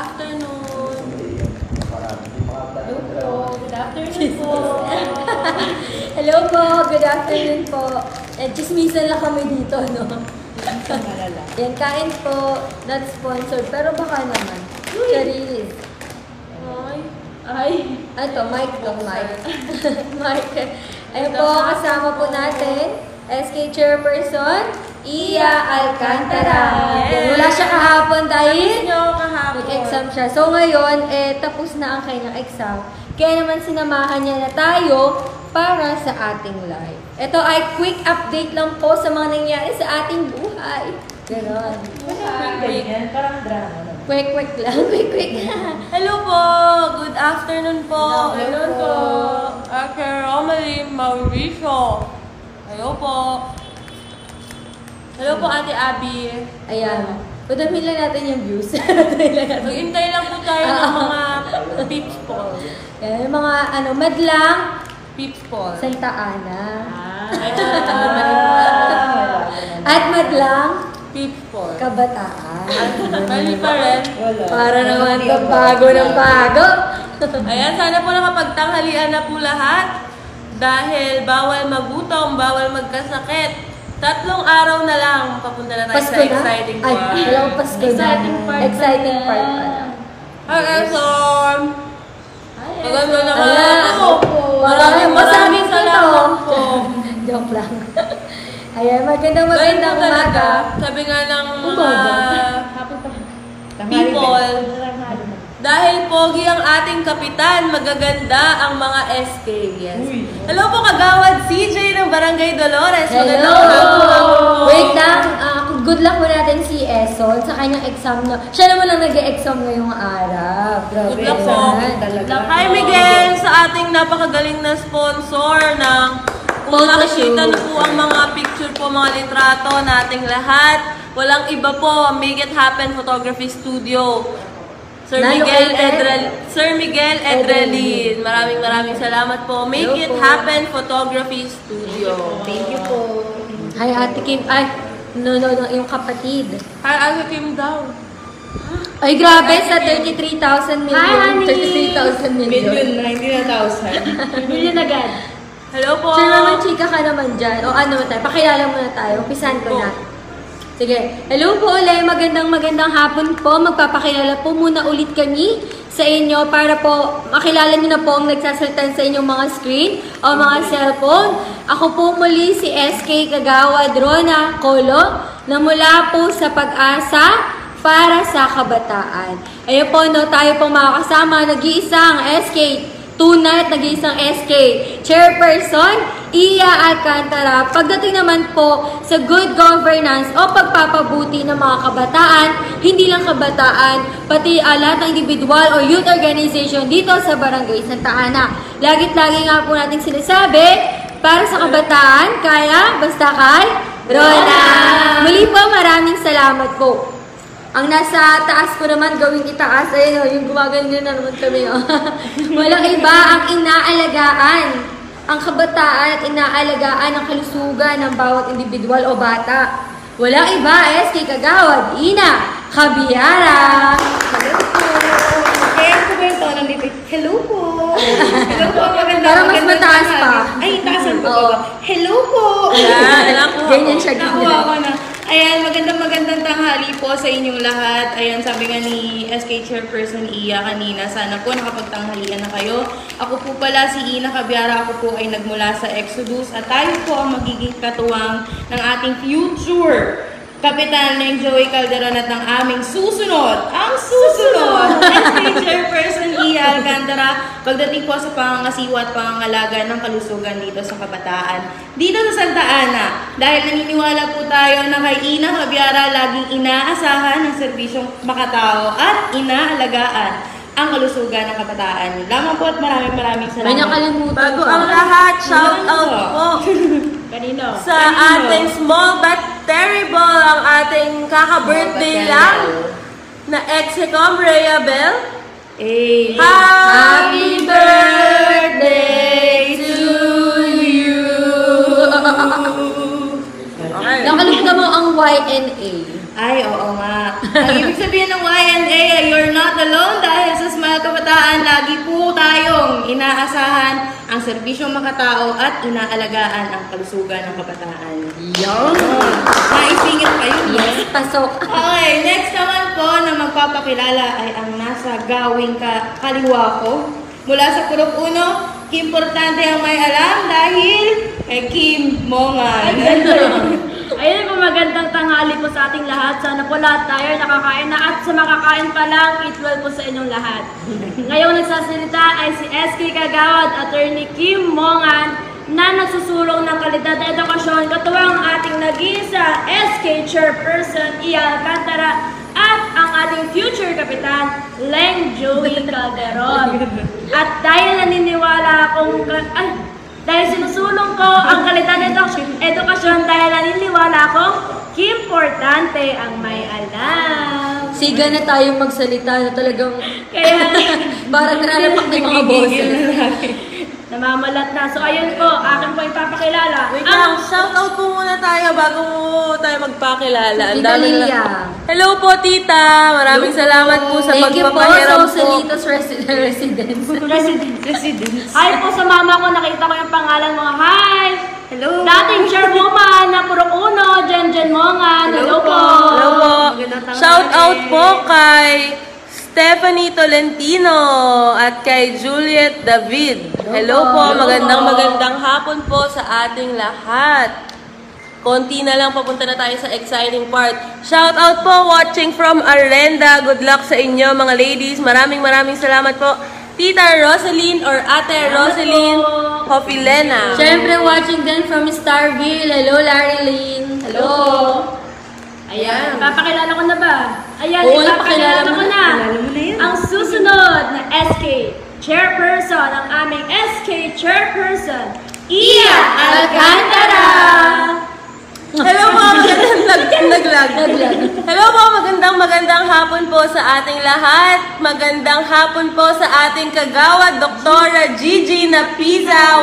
afternoon. Good afternoon po. Hello po, good afternoon po. Chismisan lang kami dito, no? Yan, kain po, not sponsored, pero baka naman. Charis. Ay. Ito, mic to, mic. Mic. Ayun po, kasama po natin, SK Chairperson, Iya Alcantara. Yes. Wala siya kahapon dahil Kahapon. nag-exam siya. So ngayon, tapos na ang kanyang exam. Kaya naman sinamahan niya na tayo para sa ating live. Ito ay quick update lang po sa mga nangyari sa ating buhay. Ganon. Parang drama. Quick lang, quick. Hello po. Good afternoon po. Hello po. Ate Romalie Mauricio. Hello po. Hello po, Ate Abby. Ayan. Padamin lang natin yung views. Maghintay lang po tayo ng mga peeps po. Ayan, yung mga madlang Peeps po. Santa Ana. At At madlang peeps po. kabataan. Mali pa rin. Para naman ito bago ng bago. Ayan, sana po nakapagtanghalian na po lahat. Dahil bawal magutom, bawal magkasakit. 3 araw na lang, papunta na tayo Pasko sa na? exciting Ay, part. walang Pasko na. Exciting part. Exciting part pala. Okay, so... Maganda naman Ayan. ako. Maraming salamat po. Joke lang. Ayan, magandang Ngayon po umaga. talaga, sabi nga ng mga people, dahil pogi ang ating kapitan, magaganda ang mga SK. Yes. Hello po, Kagawad CJ ng Barangay Dolores. Magandang hapon po. Wait lang, good luck mo natin si Eson sa kanyang exam. Siya naman lang nag-exam ngayong araw. Grabe. Good luck po. Hi Miguel, sa ating napakagaling na sponsor ng kung nakikita niyo po ang mga picture po, mga litrato nating lahat. Walang iba po, Make It Happen Photography Studio. Sir Miguel Edralin. Maraming salamat po. Make It Happen Photography Studio. Thank you po. Hi, Ate Kim. Ay, no, yung kapatid. Hi, Ate Kim daw. Ay, grabe, sa 33,000 million. Hi, honey. 33,000 million. Million na, hindi na 1,000. Million agad. Hello po. Sir, naman, chika ka naman dyan. O ano tayo, pakilala muna tayo. Umpisan ko na. Sige. Hello po ulit. Magandang hapon po. Magpapakilala po muna ulit kami sa inyo para po makilala niyo na po ang nagsasaltan sa inyong mga screen o mga cellphone. Ako po muli si SK Kagawad Rona Colo na mula po sa Pag-asa para sa kabataan. Ayun po, no, tayo po makakasama. Nag-iisang SK Tunay at nag-iisang SK Chairperson, Iya Alcantara. Pagdating naman po sa good governance o pagpapabuti ng mga kabataan, hindi lang kabataan, pati lahat ng individual o youth organization dito sa Barangay Santa Ana. Lagi nga po natin sinasabi, para sa kabataan, kaya basta kay Rona. Muli po, maraming salamat po. Ang nasa taas ko naman gawing itaas, ayun yung gumaganda na naman kami. Walang iba ang inaalagaan, ang kabataan at inaalagaan ang kalusugan ng bawat individual o bata. Walang iba, SK Kagawad, Ina Cabiara. Hello po. Kaya ko ba yung tono nito? Hello po. Hello po, Parang mas mataas pa. Ay, taasan po ba? Hello po. Ganyan siya. Nakuha ko na. Ayan, magandang tanghali po sa inyong lahat. Ayan, sabi nga ni SK Chairperson Iya kanina, sana po nakapagtanghalian na kayo. Ako po pala si Ina Cabiara, ako po ay nagmula sa Exodus at tayo po ang magiging katuwang ng ating future Kapitan ng Joey Calderon at ng aming susunod, SK Chairperson Iya Alcantara, pagdating po sa pangangasiwa at pangangalaga ng kalusugan dito sa kabataan. Dito sa Santa Ana, dahil naniniwala po tayo na kay Ina Cabiara laging inaasahan ng serbisyong makatao at inaalagaan ang kalusugan ng kabataan. Lamang po at maraming salamat. May nakalimutan. Bago ang lahat, shout out po Kanino? sa ating small but terrible, ang ating kaka-birthday lang na ex-ecom Rhea Bell. Hey. Happy birthday to you! Nakalimutan mo ang YNA. Ay, oo nga. Ang ibig sabihin ng Y&A ay you're not alone dahil sa Smile Kabataan, lagi po tayong inaasahan ang serbisyong makatao at inaalagaan ang kalusugan ng kabataan. Yun! Naisingit pa yun. Yes, pasok. Okay, next naman po na magpapakilala ay ang nasa gawing kaliwa ko. Mula sa Group 1, importante ang may alam dahil kay Kim Mongan. Ayun po, magandang tanghali po sa ating lahat. Sana po lahat tayo nakakain na at sa makakain pa lang, eat well po sa inyong lahat. Ngayong nagsasalita ay si SK Kagawad, Attorney Kim Mongan, na nagsusulong ng kalidad na edukasyon, katuwang ating nag-iisa SK Chairperson Iya Alcantara at ang ating future kapitan Leng Joey Calderon. At dahil naniniwala akong dahil sinusulong ko ang kalidad ng edukasyon dahil naniniwala akong importante ang may alam. Siga na tayong magsalita na talagang Kaya parang nalalapak ng mga boses. namamalat na. So ayun po, akin po ipapakilala. Wait lang, shoutout po muna tayo bago tayo magpakilala. Ang Tita dami Lilia. Hello po, tita. Maraming salamat po sa Thank you po pagpapahiram sa po. Salitos Residence. Residence. Hi po sa mama ko, nakita ko yung pangalan mo. Hi! Hello. Dating chairwoman na Puro Uno, Jen Mongan. Hello po! Hello po. Magandang tanghali. Shoutout po kay Stephanie Tolentino at kay Juliet David. Hello po. Magandang hapon po sa ating lahat. Konti na lang, papunta na tayo sa exciting part. Shoutout po watching from Arenda. Good luck sa inyo mga ladies. Maraming salamat po. Tita Rosaline or Ate Rosaline Hofilena. Siyempre, watching din from Starville. Hello, Larry Lynn. Hello. Ayan, papakilala ko na ba? Ayan, Oo, ipapakilala pakilala ko mo. na. Kilala mo na yan. Ang susunod na SK Chairperson, ang aming SK Chairperson, Iya Alcantara! Hello po, naglag. Hello po, magandang hapon po sa ating lahat. Magandang hapon po sa ating kagawad, Doktora Gigi Napiza.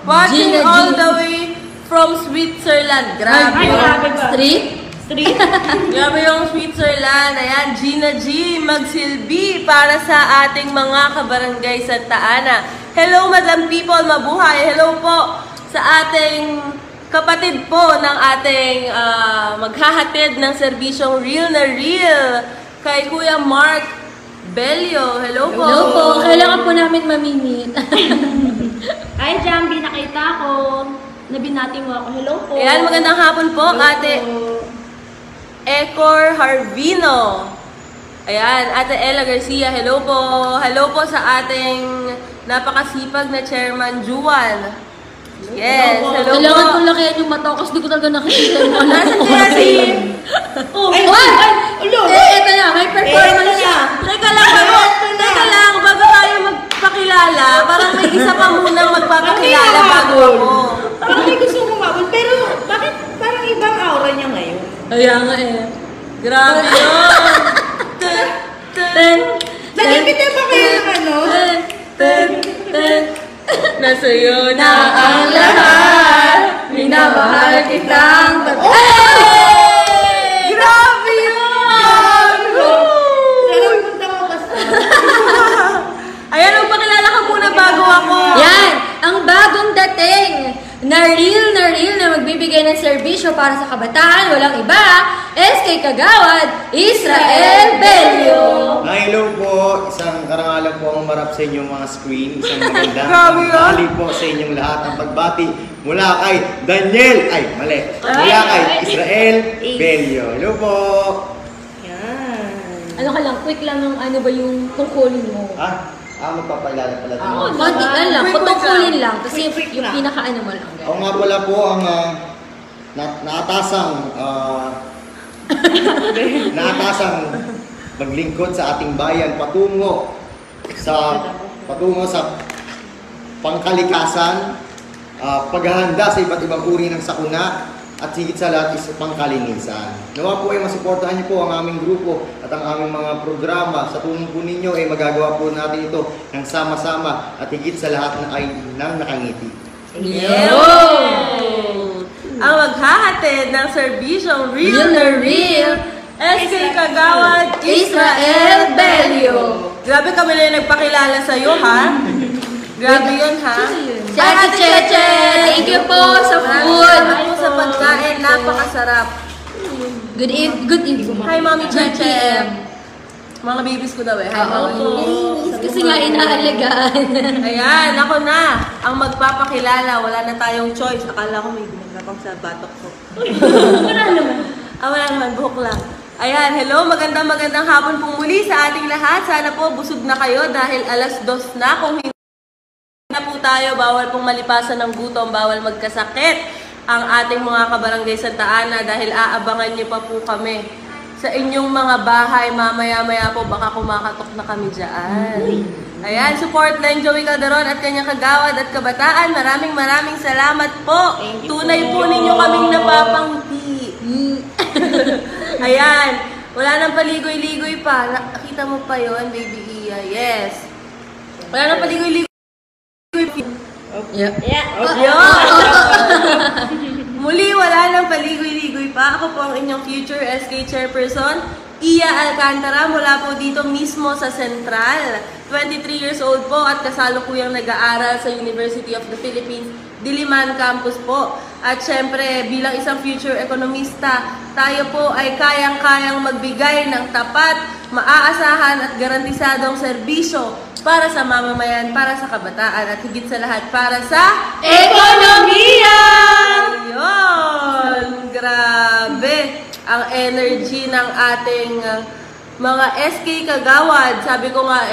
Watching Gina all G. the way from Switzerland. Grabe. Ay, grabe ba? Street? Grabe yung Switzerland. Ayan, Gina G. magsilbi para sa ating mga kabarangay Santa Ana. Hello, Madam People, mabuhay. Hello po sa ating kapatid po ng ating maghahatid ng serbisyong Real na Real kay Kuya Mark Bello. Hello po. Hello po. Kailangan po namin mamimit. Ay, Jambi, nakita ko. Nabinati mo ako. Hello po. Ayan, magandang hapon po, Ate Ecor Harvino. Ayan, Ate Ella Garcia, hello po. Hello po sa ating napakasipag na Chairman Juan. Yes, hello po. Kailangan kong lakihan yung mata ko kasi di ko talaga nakikita yung ano. Nasaan kaya si... Oh, Ay, ulo. Eto na, may performance siya. Teka lang, bago tayo magpakilala, parang may isa pa munang magpapakilala bago ako. Parang may gusto kumabot, pero bakit parang ibang aura niya ngayon? Kaya nga eh. Grabe yun. Nalipit na ba kayo ng ano? Nasa'yo na ang lahat, minamahal kitang Hey! Grabe yun! Saan punta mo basta? Ayan, magpakilala ka muna bago ako. Yan! Ang bagong dating na real na magbibigay ng serbisyo para sa kabataan, walang iba, SK Kagawad, Israel Bello! Hello po, isang karangalan po ang marap sa inyong mga screen, isang magandang Grabe yun. tanghali po sa inyong lahat ang pagbati mula kay Daniel, mula kay Israel Bello. Hello po! Yan. Ano ka lang, quick lang ng ano ba yung tungkulin mo. Magpapakilala pala tayo. Konti lang, Quick tungkulin lang. Kasi Quick yung lang. pinaka-ano mo lang. Ako nga pala po ang naatasang maglingkod sa ating bayan patungo sa pangkalikasan, paghahanda sa iba't ibang uri ng sakuna, at higit sa lahat is pangkalinisan. Nawa po ay masuportahan niyo po ang aming grupo at ang aming mga programa. Sa tulong po ninyo ay magagawa po natin ito ng sama-sama at higit sa lahat na ay nang nakangiti. Ang maghahatid ng serbisyong Real na Real SK Kagawad, Israel Belio. Grabe kami na yung nagpakilala sa'yo, ha? Grabe yun, ha? Si Ate Cheche, thank you po sa food. Salamat po sa pagkain, napakasarap. Good evening. Hi, Mommy 1 Cheche. PM. Mga babies ko daw eh. Hi, Mommy. Kasi nga inaalagaan. Ayan, ako na. Ang magpapakilala, wala na tayong choice. Akala ko may ginagapang sa batok ko. Wala naman, buhok lang. Ayan, hello, magandang hapon po muli sa ating lahat. Sana po busog na kayo dahil 2:00 na. Kung hindi na po tayo, bawal pong malipasan ng gutom, bawal magkasakit ang ating mga kabarangay Santa Ana dahil aabangan niyo pa po kami sa inyong mga bahay. Mamaya-maya po baka kumakatok na kami dyan. Ayan, support lang Joey Calderon at kanyang kagawad at kabataan. Maraming salamat po. Tunay po ninyo kaming napapangiti. Ayan, wala nang paligoy-ligoy pa. Nakita mo pa yon, baby Iya. Yes. Wala nang paligoy-ligoy. Yeah. Muli, wala nang paligoy-ligoy pa. Ako po ang inyong future SK Chairperson, Iya Alcantara, mula po dito mismo sa Central. 23 years old po at kasalukuyang nag-aaral sa University of the Philippines, Diliman Campus po. At syempre, bilang isang future ekonomista, tayo po ay kayang-kayang magbigay ng tapat, maaasahan at garantisadong serbisyo para sa mamamayan, para sa kabataan at higit sa lahat para sa Ekonomiya! Ayun! Grabe! Ang energy ng ating mga SK Kagawad. Sabi ko nga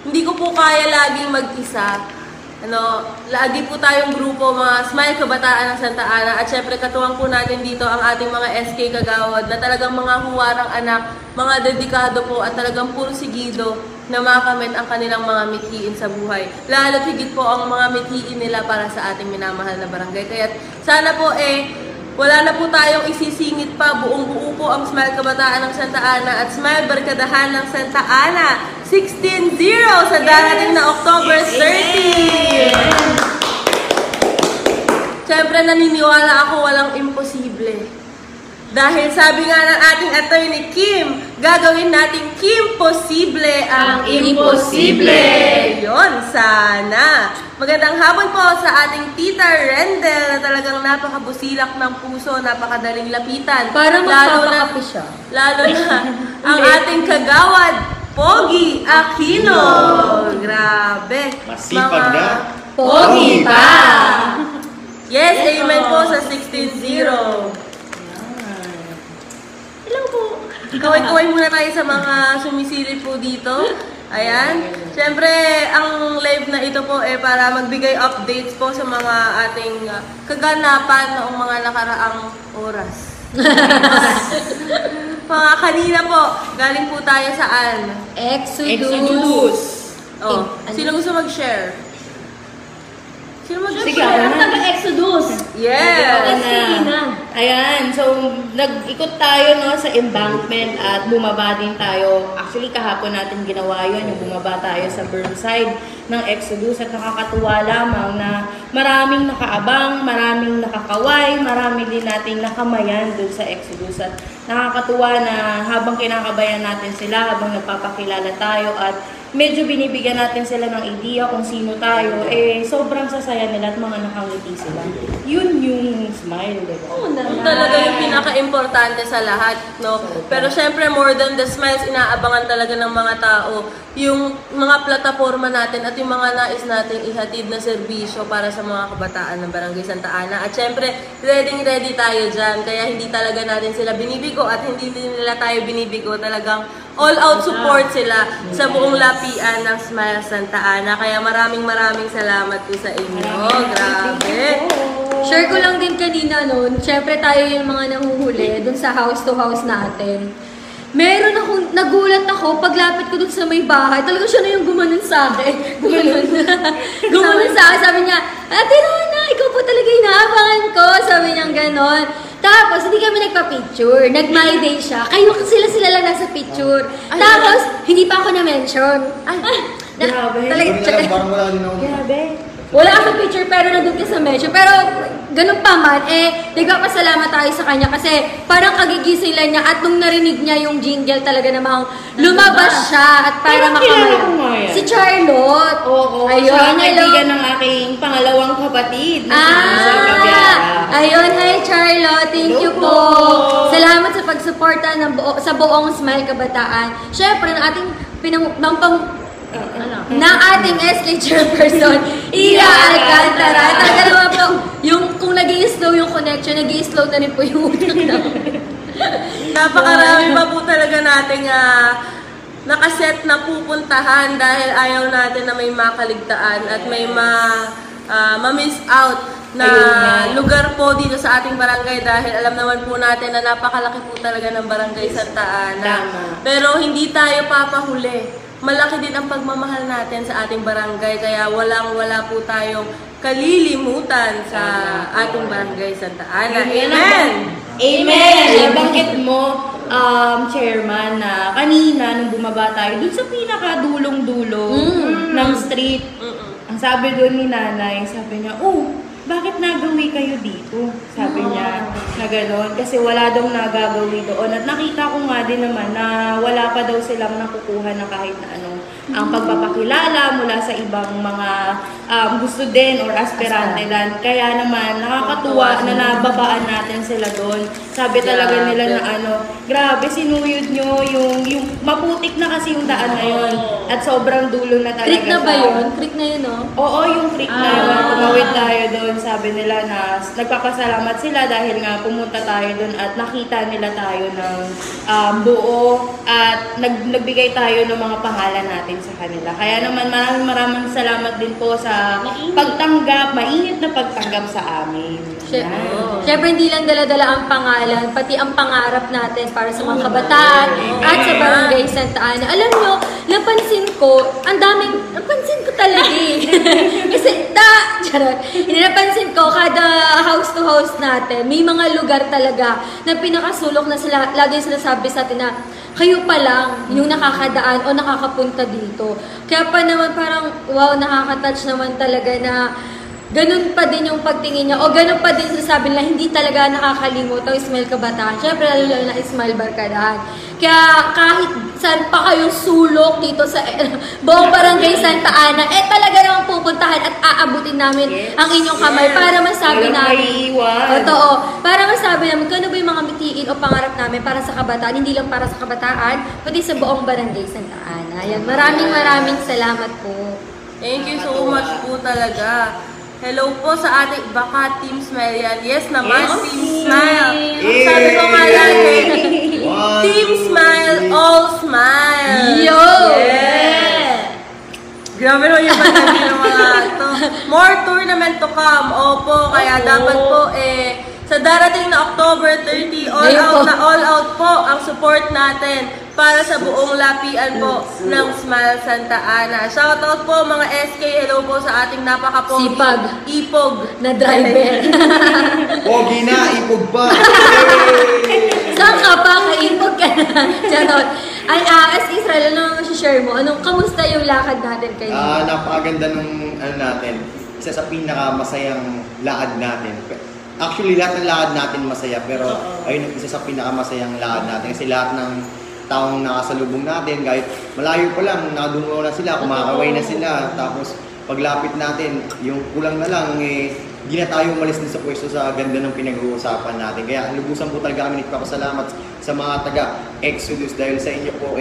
hindi ko po kaya laging mag-isa. Lagi po tayong grupo, mga Smile Kabataan ng Santa Ana. At syempre, katuwang po natin dito ang ating mga SK Kagawad na talagang mga huwarang anak, mga dedikado po at talagang pursigido na makamit ang kanilang mga mithiin sa buhay. Lalo't higit po ang mga mithiin nila para sa ating minamahal na barangay. Kaya sana po wala na po tayong isisingit pa. Buong-buo po ang Smile Kabataan ng Santa Ana at Smile Barkadahan ng Santa Ana. 16-0 sa darating na October 30. Siyempre, naniniwala ako walang imposible. Dahil sabi nga ng ating attorney Kim, gagawin natin Kim posible ang imposible. Yun, sana. Magandang hapon po sa ating Tita Rendel na talagang napakabusilak ng puso, napakadaling lapitan. Parang magpapakapi siya. Lalo na ang ating kagawad, Pogi Aquino. Grabe. Masipag na. Pogi pa! Yes, amen po sa 16-0. Hello po. Kaway-kaway muna tayo sa mga sumisilip po dito. Ayan. Siyempre, ang live na ito po para magbigay updates po sa mga ating kaganapan noong mga nakaraang oras. Mga kanina po, galing po tayo saan? Exodus. Oh, sino gusto mag-share? Sino mag-share? Sige, ako na. Exodus. Yes! Ayan, so nag-ikot tayo sa embankment at bumaba din tayo. Actually, kahapon natin ginawa yun, yung bumaba tayo sa Burnside ng Exodus at nakakatuwa lamang na maraming nakaabang, maraming nakakaway, marami din nating nakamayan dun sa Exodus at nakakatuwa na habang kinakabayan natin sila, habang nagpapakilala tayo at medyo binibigyan natin sila ng idea kung sino tayo, sobrang sasaya nila at mga nakangiti sila. Yun yung smile, diba? Yun talaga yung pinaka-importante sa lahat, no? Pero syempre, more than the smiles, inaabangan talaga ng mga tao yung mga plataforma natin at yung mga nais nating ihatid na serbisyo para sa mga kabataan ng Barangay Santa Ana. At syempre, ready tayo dyan. Kaya hindi talaga natin sila binibigo at hindi nila tayo binibigo. Talagang all-out support sila sa buong lapian ng Smile Santa Ana. Kaya maraming salamat po sa inyo. Grabe. Share ko lang din kanina noon, syempre tayo yung mga nanguhuli dun sa house to house natin. Meron akong, nagulat ako, paglapit ko dun sa may bahay, talaga siya na yung gumanon sa akin. Gumanon sa akin, sabi niya, Ate Rona, ikaw po talaga inaabangan ko, sabi niya ganon. Tapos, hindi kami nagpa-picture, nag-my day siya, kayo sila lang nasa picture. Tapos, hindi pa ako na-mention. Grabe. Talaga, Parang wala din ako. Grabe. wala ka sa picture pero nandun ka sa mention. Pero ganun pa man, nagpapasalamat tayo sa kanya kasi parang kagigising lang niya at nung narinig niya yung jingle talaga namang lumabas siya at para Pero kilala ko nga makamaya. yan. Si Charlotte. Oo, Ayun, siya ang hello. kaibigan ng aking pangalawang kapatid. Na si Isa Gabiara. Ayun, hi Charlotte, thank you po. po. Salamat sa pagsuporta sa buong Smile Kabataan. Syempre, ng ating ng ating SK chairperson, Iya Alcantara. Dalawa po, kung nag-i-slow yung connection, nag-i-slow na rin po yung utak namin. Napakarami pa po talaga nating nakaset na pupuntahan dahil ayaw natin na may makaligtaan at may ma-miss out na lugar po dito sa ating barangay dahil alam naman po natin na napakalaki po talaga ng barangay Santa Ana. Tama. Pero hindi tayo papahuli. Malaki din ang pagmamahal natin sa ating barangay kaya wala po tayong kalilimutan sa ating barangay Santa Ana. Amen! Amen! Nabanggit mo, Chairman, na kanina nung bumaba tayo, dun sa pinakadulong-dulong ng street, ang sabi doon ni nanay, sabi niya, bakit nagawi kayo dito? Sabi niya na gano'n. Kasi wala daw nagagawi doon. At nakita ko nga din naman na wala pa daw silang nakukuha na kahit na anong ang pagpapakilala mula sa ibang mga gusto din or aspirante din. Kaya naman nakakatuwa na nababaan natin sila doon. Sabi talaga nila na grabe sinuyod nyo yung maputik na kasi yung daan ngayon. At sobrang dulo na talaga. Creek na ba yun? Creek na yun, no? Oo, yung creek na yun. Tumawid tayo doon. Sabi nila na nagpapasalamat sila dahil nga pumunta tayo doon at nakita nila tayo ng buo at nagbigay tayo ng mga pangalan natin sa kanila. Kaya naman maraming salamat din po sa pagtanggap, mainit na pagtanggap sa amin. Siyempre, hindi lang dala-dala ang pangalan, pati ang pangarap natin para sa mga kabataan at sa barangay Santa Ana. Alam nyo, napansin ko talaga Kasi, hindi napansin ko, kada house to house natin, may mga lugar talaga na pinakasulok na sila, lagi sila sabi sa atin na, kayo pa lang yung nakakadaan o nakakapunta dito. Kaya pa naman parang, wow, nakaka-touch naman talaga na ganun pa din yung pagtingin niya o ganun pa din sasabi nila hindi talaga nakakalimot ang Smile Kabataan. Siyempre, lalo na Smile Barkadahan. Kaya kahit saan pa kayong sulok dito sa buong barangay Santa Ana, talaga naman pupuntahan at aabutin namin ang inyong kamay para masabi namin. Totoo. Para masabi namin kung ano ba yung mga mitiin o pangarap namin para sa kabataan, hindi lang para sa kabataan, pati sa buong barangay Santa Ana. Ayan. Maraming salamat po. Thank you so much po talaga. Hello po sa ating baka Team Smile yan. Yes naman, Team Smile. Sabi ko nga yan Team Smile, all smile. Yo! Yeah! Grabe naman yung matabi ng mga ito. More tournament to come. Opo, kaya dapat po sa darating na October 30, all out po ang support natin para sa buong lapian po ng Smile Santa Ana. Shoutout po mga SK, hello po sa ating napaka-pogi ipog na driver. Pogi na, ipog pa. Saan ka pa? Kaipog ka na. Charot. Ay, as Israel, ano share mo? Kamusta yung lakad natin kayo? Napakaganda ng natin. Isa sa pinakamasayang lakad natin. Actually, lahat ng lakad natin masaya, pero ayun, isa sa pinakamasayang lakad natin. Kasi lahat ng taong nakasalubong natin, kahit malayo pa lang, nakadungaw na sila, kumakaway na sila, tapos paglapit natin, yung kulang na lang, di na tayo umalis din sa pwesto sa ganda ng pinag-uusapan natin. Kaya lubusan po talaga kami nagpapasalamat sa mga taga-Exodus dahil sa inyo po,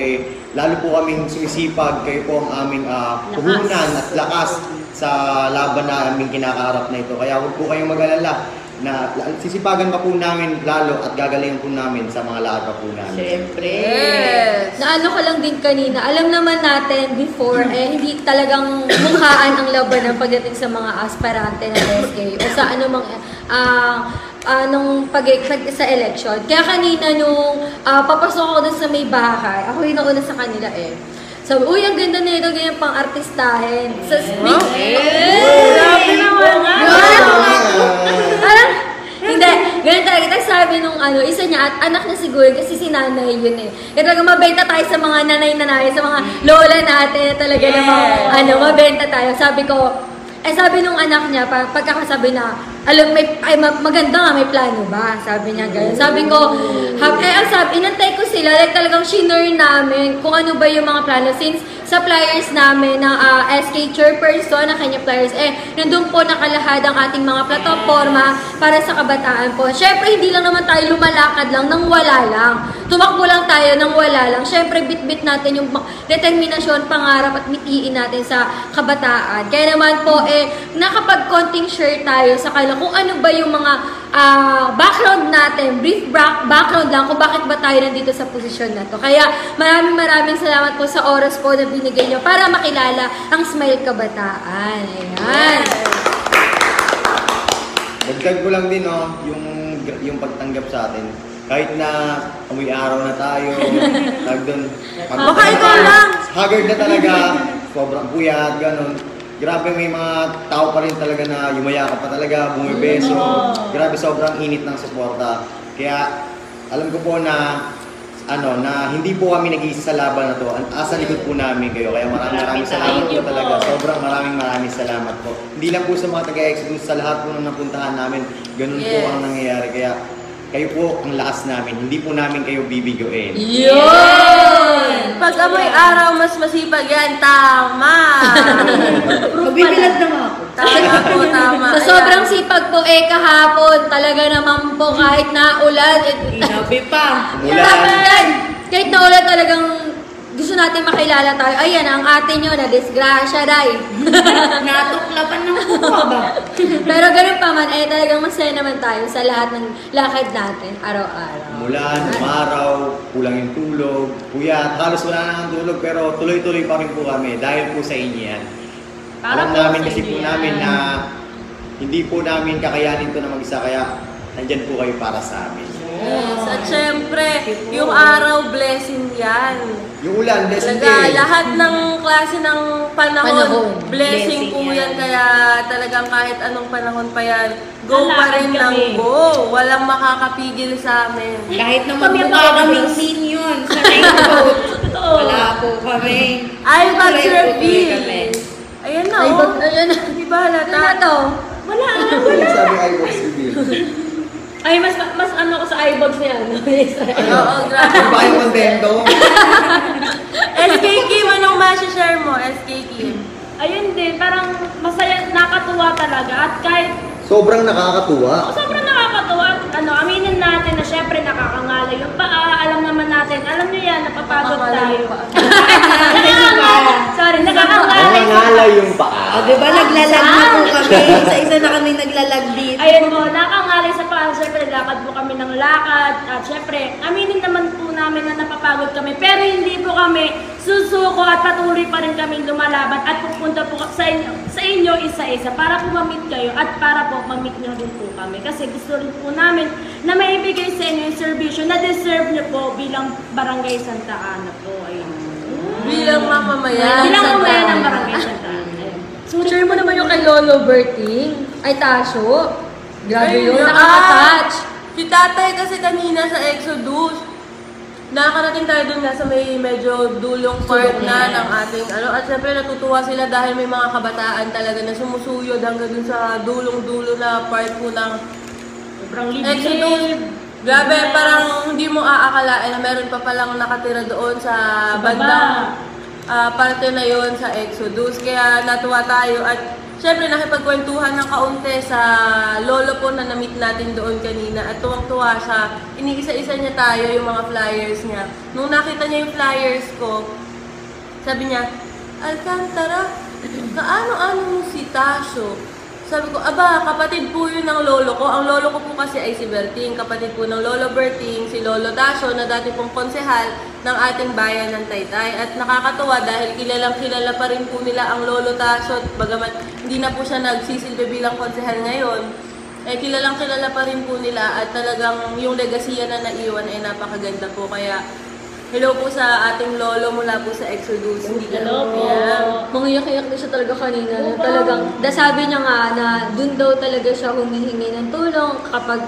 lalo po kaming sumisipag, kayo po ang aming puhunan at lakas sa laban na aming kinakaharap na ito. Kaya huwag po kayong mag-alala na sisipagan pa po namin lalo at gagalingan po namin sa mga lakad pa po namin. Siyempre. Yes! Naano ko lang din kanina, alam naman natin before, hindi talagang mukhaan ang laban ng pagdating sa mga aspirante ng SK o sa anong sa election. Kaya kanina nung papasok ako dun sa may bahay, ako yung nauna sa kanila Sabi, uy, ang ganda na ito, ganyan pang artistahin. Sa speak. Grabe naman nga! Hindi, ganyan talaga. Tapos sabi nung isa niya, at anak niya siguro, kasi si nanay yun Kaya talaga mabenta tayo sa mga nanay-nanay, sa mga lola natin, talaga namang, mabenta tayo. Sabi ko, sabi nung anak niya, pagkakasabi na, maganda nga, may plano ba? Sabi niya ganyan. Sabi ko, inantay ko sila, like talagang shinare namin kung ano ba yung mga plano. Since sa flyers namin ng SK Chairperson, na kanya flyers, nandun po nakalahad ang ating mga plataforma para sa kabataan po. Syempre, hindi lang naman tayo lumalakad lang nang wala lang. Tumakbo lang tayo nang wala lang. Syempre, bit-bit natin yung determinasyon, pangarap at mitiin natin sa kabataan. Kaya naman po, nakapag-konting share tayo sa kanila kung ano ba yung mga background natin, brief background lang kung bakit ba tayo nandito sa posisyon na to. Kaya maraming salamat po sa oras po na binigay nyo para makilala ang Smile Kabataan. Ayan. Dagdag ko lang din, yung pagtanggap sa atin. Kahit na amoy araw na tayo, Baka ikaw lang. haggard na talaga, sobrang puyat, ganun. Grabe, may mga tao pa rin talaga na yumayakap pa talaga, bumibeso. Grabe, sobrang init ng suporta. Kaya alam ko po na hindi po kami nag-iisa sa laban na to. Asa likod po namin kayo. Kaya maraming salamat po talaga. Sobrang maraming salamat po. Hindi lang po sa mga taga-Exodus, sa lahat po nang napuntahan namin. Ganun po ang nangyayari. Kaya kayo po ang lakas namin. Hindi po namin kayo bibigoin. Yun! Pag amoy araw, mas masipag yan. Tama! Magbibilad naman ako. Tama. Sa sobrang sipag po kahapon, talaga naman po kahit naulan. Inabi pa. Kahit naulan talagang gusto natin makilala tayo. Ayan, ang ate nyo na disgrasya, day. Natuklapan ng kuha ba? Pero ganun pa man, talagang masaya naman tayo sa lahat ng lakad natin, araw-araw. Mulan, umaraw, kulang yung tulog, puyat, halos wala na ang tulog pero tuloy-tuloy pa rin po kami dahil po sa inyo yan. Alam namin kasi po namin na hindi po namin kakayanin to na mag-isa kaya nandyan po kayo para sa amin. Yes. At syempre, yung araw, blessing yan. Yung ulan, blessing Talaga, din. lahat ng klase ng panahon, blessing po Blessing yan. yan. Kaya talagang kahit anong panahon pa yan, go pa Lalakad rin ng kami. go. Walang makakapigil sa amin. Kahit na magmukha kaming minion sa raincoat. Wala po kami. Ay, Tuloy-tuloy mag-service. kami. Ayan na, Ay, oh. ayan na. Di ba halata? Ano na to? Wala. Sabi iBox reveal. Ay, mas ano ko sa iBox niya, no? Oo, grabe. Ano ba kayong kontento? SK Kim, anong ma-share mo, SK Kim? Ayun din, parang masaya, nakatuwa talaga. At kahit Sobrang nakakatuwa. sobrang nakakatuwa, aminin natin na syempre nakakangala yung paa. Alam naman natin, alam nyo yan, napapagod tayo. Sorry, nakakangala yung paa. Nangangala yung paa. O, diba naglalag na po kami? Isa-isa na kami naglalag dito. Ayun po, nakangalay sa paa. Syempre, lakad po kami ng lakad. At syempre, aminin naman po namin na napapagod kami. Pero hindi po kami susuko at patuloy pa rin kami lumalaban at pupunta po sa inyo isa-isa para po ma-meet kayo at para po ma-meet nyo rin po kami. Kasi gusto rin po namin na maibigay sa inyo yung servisyo na deserve nyo po bilang Barangay Santa Ana po. Ayun. Bilang mamamayan. Bilang sa mamaya ng daan. Barangay Santa Ana. Ayun. Share mo naman yung kay Lolo Berting. Ay, Tasyo. Grabe Ay, yun, ah, nakaka-touch. Si tatay kasi kanina sa Exodus, nakakarating tayo dun nga sa may medyo dulong part na ng ating at syempre natutuwa sila dahil may mga kabataan talaga na sumusuyod hanggang dun sa dulong-dulo na part po ng Sobrang Exodus. Grabe, parang hindi mo aakalain na meron pa palang nakatira doon sa bandang parte na yon sa Exodus. Kaya natuwa tayo at syempre nakipagkwentuhan ng kaunti sa lolo po na na-meet natin doon kanina at tuwang-tuwa siya. Iniisa-isa niya tayo yung mga flyers niya. Nung nakita niya yung flyers ko, sabi niya, Alcantara, kaano-ano mo si Tasyo? Sabi ko, aba, kapatid po yun ng lolo ko. Ang lolo ko po kasi ay si Berting, kapatid po ng Lolo Berting, si Lolo Tasyo na dati pong konsehal ng ating bayan ng Taytay. At nakakatuwa dahil kilalang-kilala pa rin po nila ang Lolo Tasyo. Bagamat hindi na po siya nagsisilbi bilang konsehal ngayon, kilalang-kilala pa rin po nila at talagang yung legasiya na naiwan ay napakaganda po. Kaya hello po sa ating lolo mula po sa Exodus. Hindi ka Hello po. Mangiyak-iyak na siya talaga kanina. Talagang, sabi niya nga na dun daw talaga siya humihingi ng tulong kapag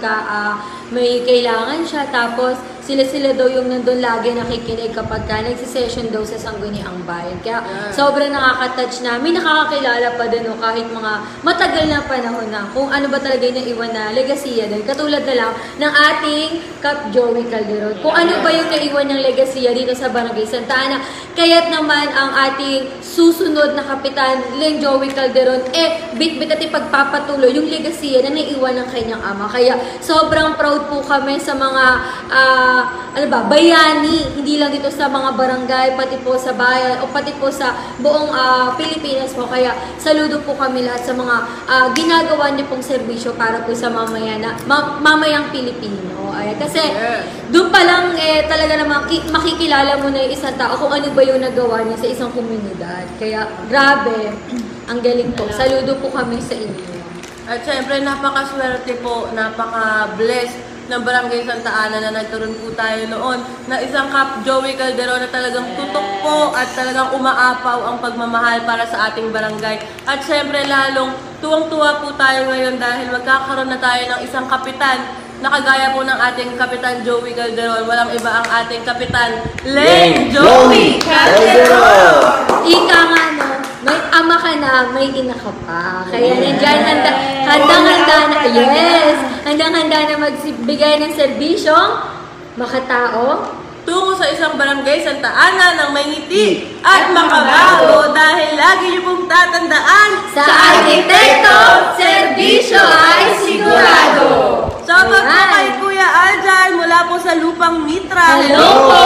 may kailangan siya. Tapos, sila daw yung nandun lagi nakikinig kapag ka nagsisession daw sa Sangguniang Bayan. Kaya sobrang nakaka-touch namin, nakakakilala pa din kahit mga matagal na panahon na kung ano ba talaga yung naiwan na legasiya din. Katulad na lang ng ating Kap Joey Calderon. Kung ano ba yung naiwan niyang legasiya dito sa Barangay Santa Ana. Kaya't naman ang ating susunod na kapitan, Leng Joey Calderon, bit-bit at ipagpapatuloy yung legasiya na naiwan ng kanyang ama. Kaya sobrang proud po kami sa mga bayani, hindi lang dito sa mga barangay, pati po sa bayan, o pati po sa buong Pilipinas po. Kaya saludo po kami lahat sa mga ginagawa niyo pong serbisyo para po sa mamayang Pilipino. Kasi doon pa lang talaga naman makikilala mo na yung isang tao kung ano ba yung nagawa niya sa isang komunidad. Kaya grabe, ang galing po. Saludo po kami sa inyo. At syempre, napakaswerte po, napaka-blessed ng Barangay Santa Ana na nagkaroon po tayo noon na isang Kap Joey Calderon na talagang tutok po at talagang umaapaw ang pagmamahal para sa ating barangay. At syempre, lalong tuwang-tuwa po tayo ngayon dahil magkakaroon na tayo ng isang kapitan na kagaya po ng ating Kapitan Joey Calderon. Walang iba ang ating Kapitan, Leng Joey Calderon! Ika nga, no? May ama ka na, may ina ka pa. Kaya nandyan, handang-handa na, handang-handa na magbigay ng serbisyong makatao tungo sa isang barangay Santa Ana ng may ngiti at makabago dahil lagi niyo pong tatandaan sa arkitekto, serbisyo ay sigurado. Shoutout po kay Kuya Aljan mula po sa Lupang Mitra. Hello po!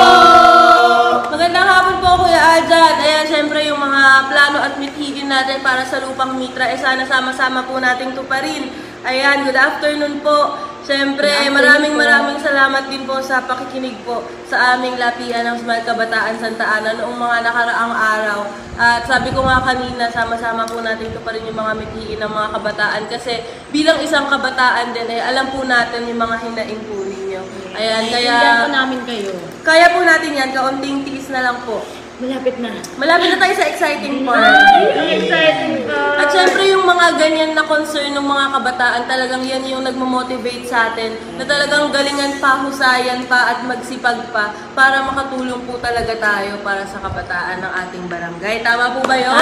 Magandang hapon po Kuya Aljan. Ayan, syempre yung mga plano at mithiin natin para sa Lupang Mitra, sana sama-sama po nating tuparin. Ayan, good afternoon po. Siyempre, maraming salamat din po sa pakikinig po sa aming lapian ng Smile Kabataan Santa Ana noong mga nakaraang araw. At sabi ko nga kanina, sama-sama po natin ito pa rin yung mga mithiin ng mga kabataan kasi bilang isang kabataan din, alam po natin yung mga hinaing po ninyo. Ayan, kaya Hindi po namin kayo. kaya po natin yan, kaunting tiis na lang po. Malapit na. Malapit na tayo sa exciting part. Exciting po. At syempre yung mga ganyan na concern ng mga kabataan, talagang yan yung nagmo-motivate sa atin na talagang galingan pa, husayan pa at magsipag pa para makatulong po talaga tayo para sa kabataan ng ating barangay. Tama po ba yun?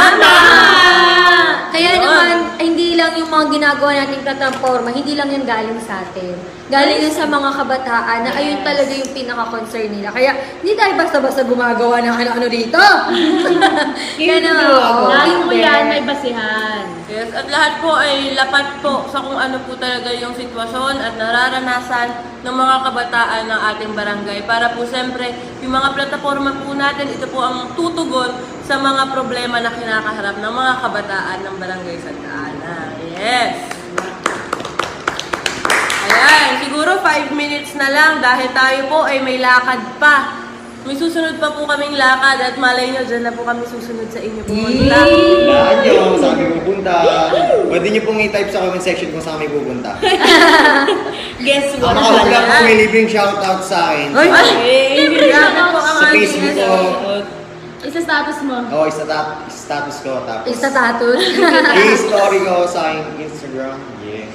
Kaya naman, hindi lang yung mga ginagawa nating plataforma, hindi lang yan galing sa atin. Galing yun sa mga kabataan na ayun talaga yung pinaka-concern nila. Kaya hindi tayo basta-basta gumagawa ng ano-ano dito. Kaya naman, Lagi po yan, may basihan. Yes, at lahat po ay lapat po sa kung ano po talaga yung sitwasyon at nararanasan ng mga kabataan ng ating barangay. Para po siyempre, yung mga plataforma po natin, ito po ang tutugon sa mga problema na kinakaharap ng mga kabataan ng Barangay Santa Ana. Yes! Ayan, siguro 5 minutes na lang dahil tayo po ay may lakad pa. May susunod pa po kaming lakad at malay nyo, dyan na po kami susunod sa inyo pumunta. Lahat nyo sa amin pupunta. Pwede nyo pong i-type sa comment section kung saan kami pupunta. Guess Ang what? mga vlog po may libreng shoutout sa akin. Libre po ang Sa ating Facebook ko. Isa-status mo. Oo, status ko. Tapos Status. i-story ko sa aking Instagram. Yeah.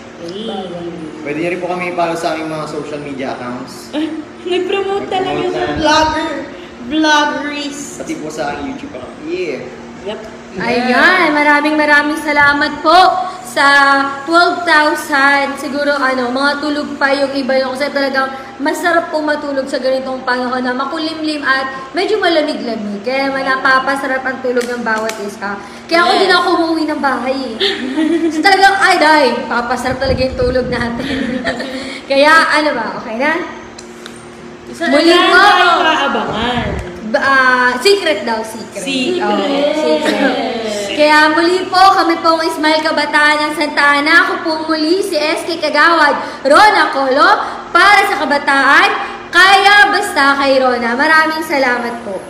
Pwede nyo rin po kami i-follow sa aming mga social media accounts. Nag-promote talaga Nag-promote sa na. vlogger. Vloggeries. Pati po sa aking YouTube account. Yeah. Yep. Ayan, maraming salamat po sa 12,000. Siguro mga tulog pa yung iba yung kasi talagang masarap po matulog sa ganitong panahon na makulimlim at medyo malamig-lamig. Kaya napapasarap ang tulog ng bawat isa. Kaya ako din ako umuwi ng bahay eh. So talagang papasarap talaga yung tulog natin. Kaya okay na? Muli Wala po. tayong maabangan. Secret daw, secret. Secret. Secret. Kaya muli po, kami pong Smile Kabataan ng Santa Ana. Ako po muli si SK Kagawad, Rona Colo, para sa kabataan. Kaya basta kay Rona. Maraming salamat po.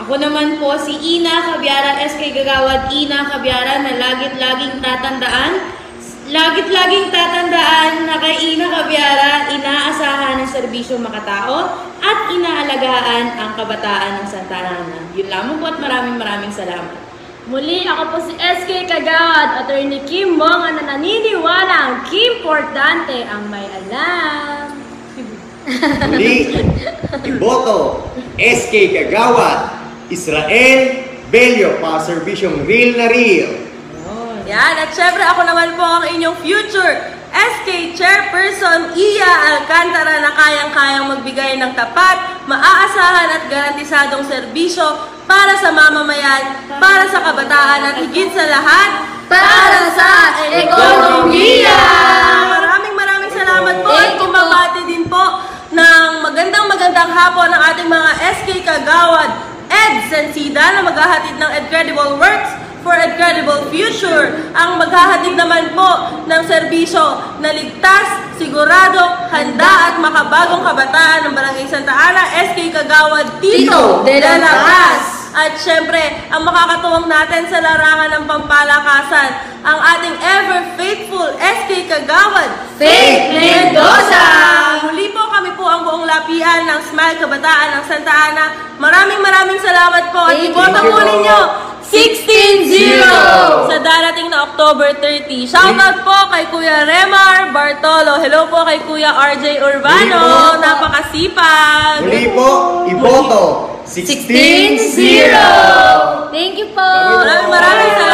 Ako naman po si Ina Cabiara, SK Gagawad Ina Cabiara na laging na kay Ina Cabiara, inaasahan ng serbisyo makatao at inaalagaan ang kabataan ng Santa Ana. Yun lamang po at maraming salamat. Muli, ako po si SK Kagawad, Attorney Kim Mong, na naniniwala ang importante ang may alam. Muli, iboto SK Kagawad, Israel Bello, para serbisyong real na real. Yan, at syempre ako naman po ang inyong future SK Chairperson Iya Alcantara na kayang-kayang magbigay ng tapat, maaasahan at garantisadong serbisyo para sa mamamayan, para sa kabataan at higit sa lahat, Para sa ekonomiya! Maraming salamat po at kumabati din po ng magandang hapon ng ating mga SK Kagawad EDS and SIDA na maghahatid ng Edcredible Works for Edcredible Future. Ang maghahatid naman po ng serbisyo na ligtas, sigurado, handa at makabagong kabataan ng Barangay Santa Ana, SK Kagawad Tito de la Paz. At syempre, ang makakatuwang natin sa larangan ng pampalakasan, ang ating ever faithful SK Kagawad, Faith Mendoza! Muli po kami po ang buong lapian ng Smile Kabataan ng Santa Ana. Maraming salamat po at iboto po ninyo 16-0 sa darating na October 30. Shoutout po kay Kuya Remar Bartolo. Hello po kay Kuya RJ Urbano. Napakasipag. Muli po, iboto 16-0. Thank you po! Maraming salamat.